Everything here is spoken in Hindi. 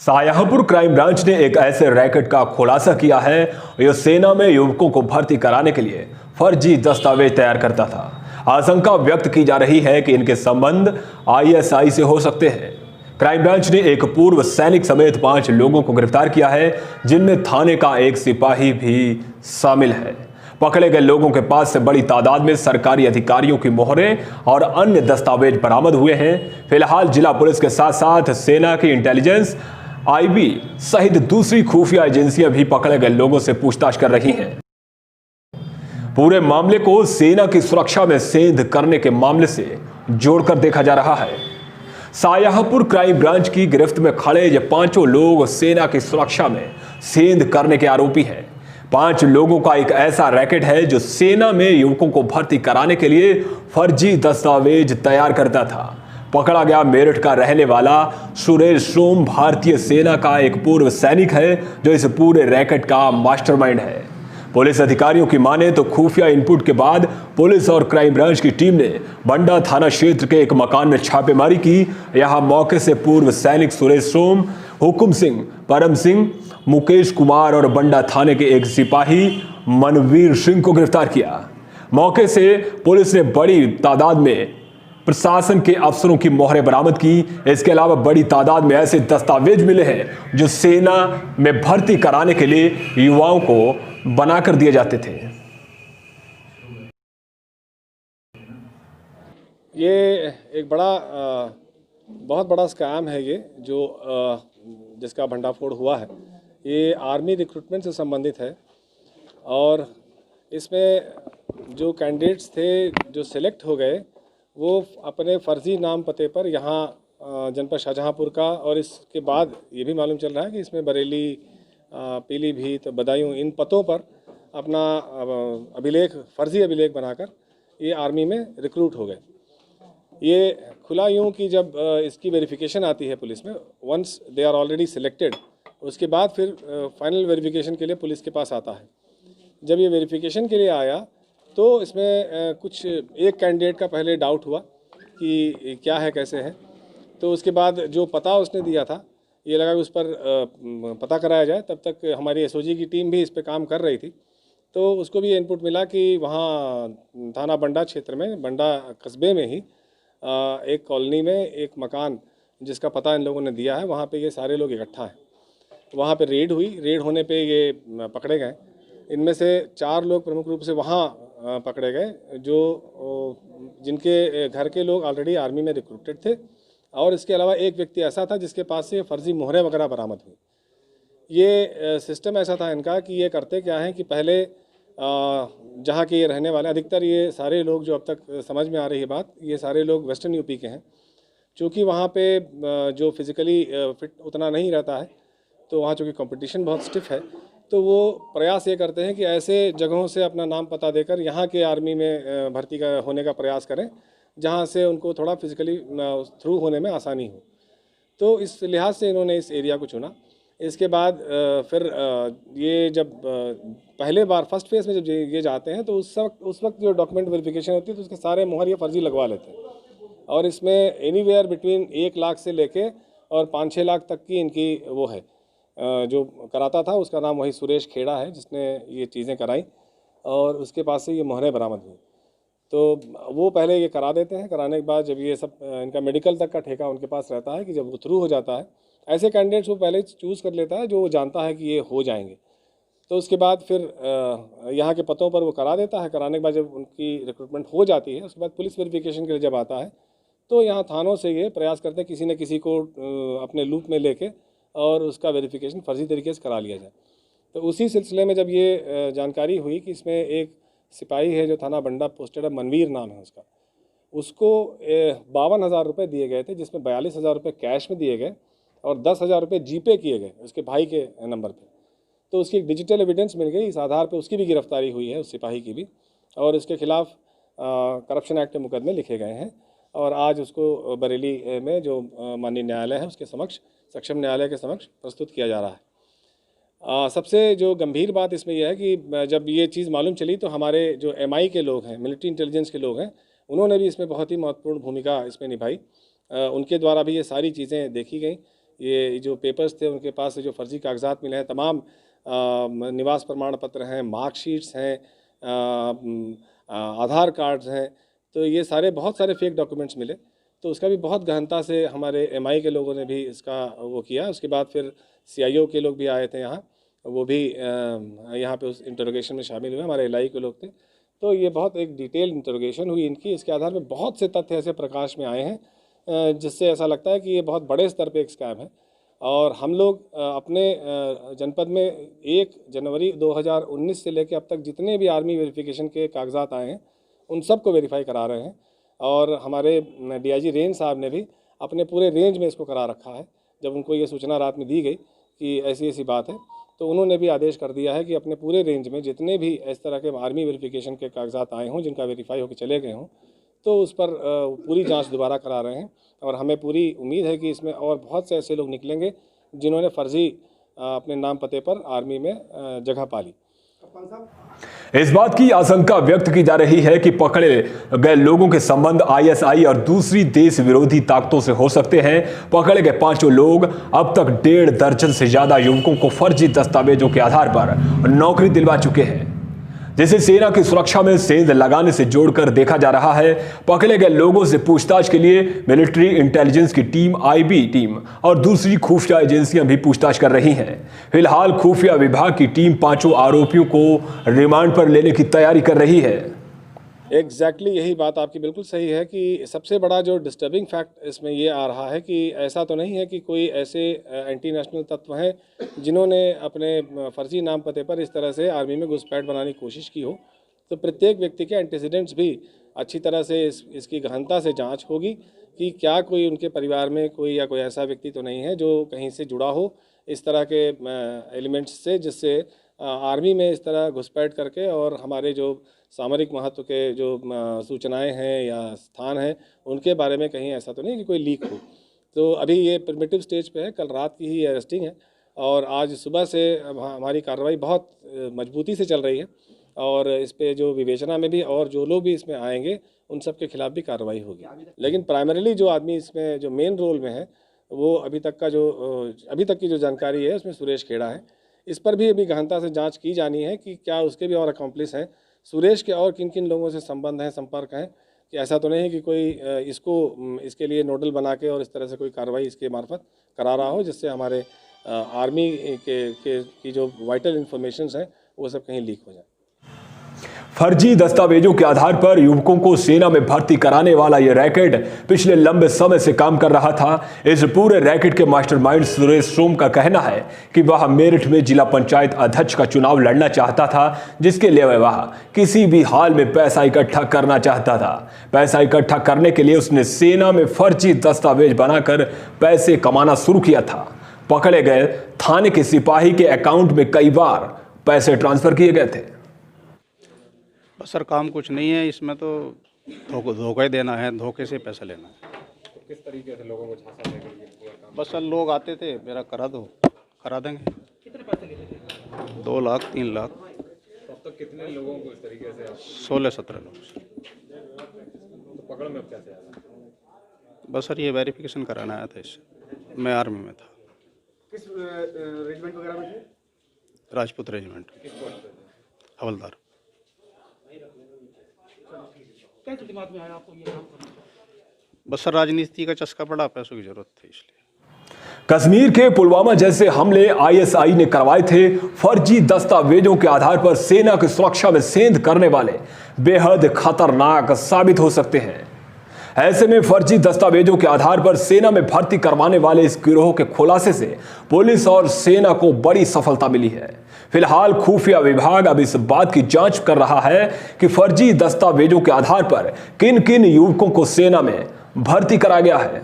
शाहजहांपुर क्राइम ब्रांच ने एक ऐसे रैकेट का खुलासा किया है जो सेना में युवकों को भर्ती कराने के लिए फर्जी दस्तावेज तैयार करता था। आशंका व्यक्त की जा रही है कि इनके संबंध आईएसआई से हो सकते हैं। क्राइम ब्रांच ने एक पूर्व सैनिक समेत 5 लोगों को गिरफ्तार किया है, जिनमें थाने का एक सिपाही भी शामिल है। पकड़े गए लोगों के पास से बड़ी तादाद में सरकारी अधिकारियों की मोहरें और अन्य दस्तावेज बरामद हुए हैं। फिलहाल जिला पुलिस के साथ साथ सेना की इंटेलिजेंस, आईबी सहित दूसरी खुफिया एजेंसियां भी पकड़े गए लोगों से पूछताछ कर रही हैं। पूरे मामले को सेना की सुरक्षा में सेंध करने के मामले से जोड़कर देखा जा रहा है। शाहजहांपुर क्राइम ब्रांच की गिरफ्त में खड़े ये 5 लोग सेना की सुरक्षा में सेंध करने के आरोपी हैं। 5 लोगों का एक ऐसा रैकेट है जो सेना में युवकों को भर्ती कराने के लिए फर्जी दस्तावेज तैयार करता था। पकड़ा गया मेरठ का रहने वाला सुरेश सोम भारतीय सेना का एक पूर्व सैनिक है, जो इस पूरे रैकेट का मास्टरमाइंड है। पुलिस अधिकारियों की माने तो खुफिया इनपुट के बाद पुलिस और क्राइम ब्रांच की टीम ने बंडा थाना क्षेत्र के एक मकान में छापेमारी की। यहां मौके से पूर्व सैनिक सुरेश सोम, हुकुम सिंह, परम सिंह, मुकेश कुमार और बंडा थाने के एक सिपाही मनवीर सिंह को गिरफ्तार किया। मौके से पुलिस ने बड़ी तादाद में प्रशासन के अफसरों की मोहरें बरामद की। इसके अलावा बड़ी तादाद में ऐसे दस्तावेज मिले हैं जो सेना में भर्ती कराने के लिए युवाओं को बनाकर दिए जाते थे। ये एक बहुत बड़ा स्कैम है ये जो जिसका भंडाफोड़ हुआ है। ये आर्मी रिक्रूटमेंट से संबंधित है और इसमें जो कैंडिडेट्स थे जो सिलेक्ट हो गए वो अपने फर्जी नाम पते पर यहाँ जनपद शाहजहांपुर का, और इसके बाद ये भी मालूम चल रहा है कि इसमें बरेली, पीलीभीत, बदायूं, इन पतों पर अपना फर्जी अभिलेख बनाकर ये आर्मी में रिक्रूट हो गए। ये खुला यूँ कि जब इसकी वेरिफिकेशन आती है पुलिस में, once they are already selected, उसके बाद फिर फाइनल वेरिफिकेशन के लिए पुलिस के पास आता है। जब ये वेरिफिकेशन के लिए आया तो इसमें कुछ एक कैंडिडेट का पहले डाउट हुआ कि क्या है, कैसे है। तो उसके बाद जो पता उसने दिया था, ये लगा कि उस पर पता कराया जाए। तब तक हमारी एसओजी की टीम भी इस पर काम कर रही थी। तो उसको भी इनपुट मिला कि वहाँ थाना बंडा क्षेत्र में, बंडा कस्बे में ही एक कॉलोनी में एक मकान जिसका पता इन लोगों ने दिया है, वहाँ पे ये सारे लोग इकट्ठा हैं। वहाँ पे रेड हुई। रेड होने पे ये पकड़े गए। इनमें से 4 लोग प्रमुख रूप से वहाँ पकड़े गए जो जिनके घर के लोग ऑलरेडी आर्मी में रिक्रूटेड थे, और इसके अलावा एक व्यक्ति ऐसा था जिसके पास से फर्जी मोहरें वगैरह बरामद हुई। ये सिस्टम ऐसा था इनका कि ये करते क्या हैं कि पहले जहाँ के ये रहने वाले, अधिकतर ये सारे लोग जो अब तक समझ में आ रही है बात, ये सारे लोग वेस्टर्न यूपी के हैं। चूँकि वहाँ पे जो फिज़िकली फिट उतना नहीं रहता है, तो वहाँ चूँकि कंपटीशन बहुत स्टिफ है, तो वो प्रयास ये करते हैं कि ऐसे जगहों से अपना नाम पता देकर यहाँ के आर्मी में भर्ती होने का प्रयास करें, जहाँ से उनको थोड़ा फिज़िकली थ्रू होने में आसानी हो। तो इस लिहाज से इन्होंने इस एरिया को चुना। इसके बाद फिर ये जब पहले बार फर्स्ट फेज़ में जब ये जाते हैं तो उस वक्त जो डॉक्यूमेंट वेरिफिकेशन होती है तो उसके सारे मोहर ये फर्जी लगवा लेते हैं, और इसमें एनीवेयर बिटवीन 1 लाख से लेके और 5-6 लाख तक की इनकी वो है। जो कराता था उसका नाम वही सुरेश खेड़ा है जिसने ये चीज़ें कराई, और उसके पास से ये मोहरें बरामद हुई। तो वो पहले ये करा देते हैं। कराने के बाद जब ये सब इनका मेडिकल तक का ठेका उनके पास रहता है कि जब वो थ्रू हो जाता है, ऐसे कैंडिडेट्स वो पहले चूज़ कर लेता है जो वो जानता है कि ये हो जाएंगे। तो उसके बाद फिर यहाँ के पतों पर वो करा देता है। कराने के बाद जब उनकी रिक्रूटमेंट हो जाती है, उसके बाद पुलिस वेरिफिकेशन के लिए जब आता है तो यहाँ थानों से ये प्रयास करते हैं किसी न किसी को अपने लूप में लेके और उसका वेरिफिकेशन फर्जी तरीके से करा लिया जाए। तो उसी सिलसिले में जब ये जानकारी हुई कि इसमें एक सिपाही है जो थाना बंडा पोस्टेड है, मनवीर नाम है उसका, उसको 52,000 रुपये दिए गए थे, जिसमें 42,000 रुपये कैश में दिए गए और 10,000 रुपये जीपे किए गए उसके भाई के नंबर पे। तो उसकी एक डिजिटल एविडेंस मिल गई। इस आधार पे उसकी भी गिरफ्तारी हुई है, उस सिपाही की भी, और इसके खिलाफ करप्शन एक्ट के मुकदमे लिखे गए हैं। और आज उसको बरेली में जो माननीय न्यायालय है उसके समक्ष, सक्षम न्यायालय के समक्ष प्रस्तुत किया जा रहा है। सबसे जो गंभीर बात इसमें यह है कि जब ये चीज़ मालूम चली तो हमारे जो एमआई के लोग हैं, मिलिट्री इंटेलिजेंस के लोग हैं, उन्होंने भी इसमें बहुत ही महत्वपूर्ण भूमिका इसमें निभाई। उनके द्वारा भी ये सारी चीज़ें देखी गई ये जो पेपर्स थे उनके पास से जो फर्जी कागजात मिले हैं, तमाम निवास प्रमाण पत्र हैं, मार्कशीट्स हैं, आधार कार्ड्स हैं, तो ये सारे बहुत सारे फेक डॉक्यूमेंट्स मिले। तो उसका भी बहुत गहनता से हमारे एमआई के लोगों ने भी इसका वो किया। उसके बाद फिर सीआईओ के लोग भी आए थे यहाँ, वो भी यहाँ पे उस इंटरोगेशन में शामिल हुए, हमारे एलआई के लोग थे। तो ये बहुत एक डिटेल इंटरोगेशन हुई इनकी। इसके आधार में बहुत से तथ्य ऐसे प्रकाश में आए हैं जिससे ऐसा लगता है कि ये बहुत बड़े स्तर पे एक स्कैम है। और हम लोग अपने जनपद में 1 जनवरी 2019 से लेकर अब तक जितने भी आर्मी वेरिफिकेशन के कागजात आए हैं उन सब को वेरीफाई करा रहे हैं। और हमारे डीआईजी रेंज साहब ने भी अपने पूरे रेंज में इसको करा रखा है। जब उनको ये सूचना रात में दी गई कि ऐसी ऐसी बात है, तो उन्होंने भी आदेश कर दिया है कि अपने पूरे रेंज में जितने भी इस तरह के आर्मी वेरिफिकेशन के कागजात आए हों, जिनका वेरीफाई होकर चले गए हों, तो उस पर पूरी जांच दोबारा करा रहे हैं। और हमें पूरी उम्मीद है कि इसमें और बहुत से ऐसे लोग निकलेंगे जिन्होंने फर्जी अपने नाम पते पर आर्मी में जगह पा ली। इस बात की आशंका व्यक्त की जा रही है कि पकड़े गए लोगों के संबंध आईएसआई और दूसरी देश विरोधी ताकतों से हो सकते हैं। पकड़े गए 5 लोग अब तक 1.5 दर्जन से ज्यादा युवकों को फर्जी दस्तावेजों के आधार पर नौकरी दिलवा चुके हैं, जिसे सेना की सुरक्षा में सेंध लगाने से जोड़कर देखा जा रहा है। पकड़े गए लोगों से पूछताछ के लिए मिलिट्री इंटेलिजेंस की टीम, आईबी टीम और दूसरी खुफिया एजेंसियां भी पूछताछ कर रही हैं। फिलहाल खुफिया विभाग की टीम 5 आरोपियों को रिमांड पर लेने की तैयारी कर रही है। एग्जैक्टली यही बात आपकी बिल्कुल सही है कि सबसे बड़ा जो डिस्टर्बिंग फैक्ट इसमें ये आ रहा है कि ऐसा तो नहीं है कि कोई ऐसे एंटी नेशनल तत्व हैं जिन्होंने अपने फर्जी नाम पते पर इस तरह से आर्मी में घुसपैठ बनाने की कोशिश की हो। तो प्रत्येक व्यक्ति के एंटीसीडेंट्स भी अच्छी तरह से इसकी गहनता से जांच होगी कि क्या कोई उनके परिवार में कोई या कोई ऐसा व्यक्ति तो नहीं है जो कहीं से जुड़ा हो इस तरह के एलिमेंट्स से, जिससे आर्मी में इस तरह घुसपैठ करके और हमारे जो सामरिक महत्व के जो सूचनाएं हैं या स्थान हैं उनके बारे में कहीं ऐसा तो नहीं कि कोई लीक हो। तो अभी ये प्रिमिटिव स्टेज पे है, कल रात की ही अरेस्टिंग है और आज सुबह से हमारी कार्रवाई बहुत मजबूती से चल रही है। और इस पे जो विवेचना में भी और जो लोग भी इसमें आएंगे उन सब के खिलाफ भी कार्रवाई होगी। लेकिन प्राइमरीली जो आदमी इसमें जो मेन रोल में है वो अभी तक की जो जानकारी है उसमें सुरेश खेड़ा है। इस पर भी अभी गहनता से जांच की जानी है कि क्या उसके भी और अकॉम्प्लिस हैं, सुरेश के और किन किन लोगों से संबंध हैं, संपर्क हैं, कि ऐसा तो नहीं है कि कोई इसके लिए नोडल बना के और इस तरह से कोई कार्रवाई इसके मार्फत करा रहा हो जिससे हमारे आर्मी की जो वाइटल इन्फॉर्मेशंस हैं वो सब कहीं लीक हो जाए। फर्जी दस्तावेजों के आधार पर युवकों को सेना में भर्ती कराने वाला यह रैकेट पिछले लंबे समय से काम कर रहा था। इस पूरे रैकेट के मास्टरमाइंड सुरेश सोम का कहना है कि वह मेरठ में जिला पंचायत अध्यक्ष का चुनाव लड़ना चाहता था, जिसके लिए वह किसी भी हाल में पैसा इकट्ठा करना चाहता था। पैसा इकट्ठा करने के लिए उसने सेना में फर्जी दस्तावेज बनाकर पैसे कमाना शुरू किया था। पकड़े गए थाने के सिपाही के अकाउंट में कई बार पैसे ट्रांसफर किए गए थे। सर काम कुछ नहीं है इसमें, तो धोखा देना है, धोखे से पैसा लेना है। तो किस तरीके से लोगों को झांसा देकर ये पूरा काम? बस सर लोग आते थे, मेरा करा दो, करा देंगे। कितने पैसे लेते थे? 2 लाख 3 लाख। तब तक कितने लोगों को इस तरीके से? 16-17 लोग। तो पकड़ में अब कैसे आया? बस सर ये वेरिफिकेशन कराना आया था इससे। मैं आर्मी में था। किस रेजिमेंट वगैरह में थे? राजपूत रेजिमेंट। हवलदार। कैसे दिमाग में आया आपको ये काम करना? बस सर राजनीति का चस्का पड़ा, पैसों की जरूरत थी इसलिए। कश्मीर के पुलवामा जैसे हमले आईएसआई ने करवाए थे। फर्जी दस्तावेजों के आधार पर सेना की सुरक्षा में सेंध करने वाले बेहद खतरनाक साबित हो सकते हैं। ऐसे में फर्जी दस्तावेजों के आधार पर सेना में भर्ती करवाने वाले इस गिरोह के खुलासे से पुलिस और सेना को बड़ी सफलता मिली है। फिलहाल खुफिया विभाग अब इस बात की जांच कर रहा है कि फर्जी दस्तावेजों के आधार पर किन किन युवकों को सेना में भर्ती करा गया है।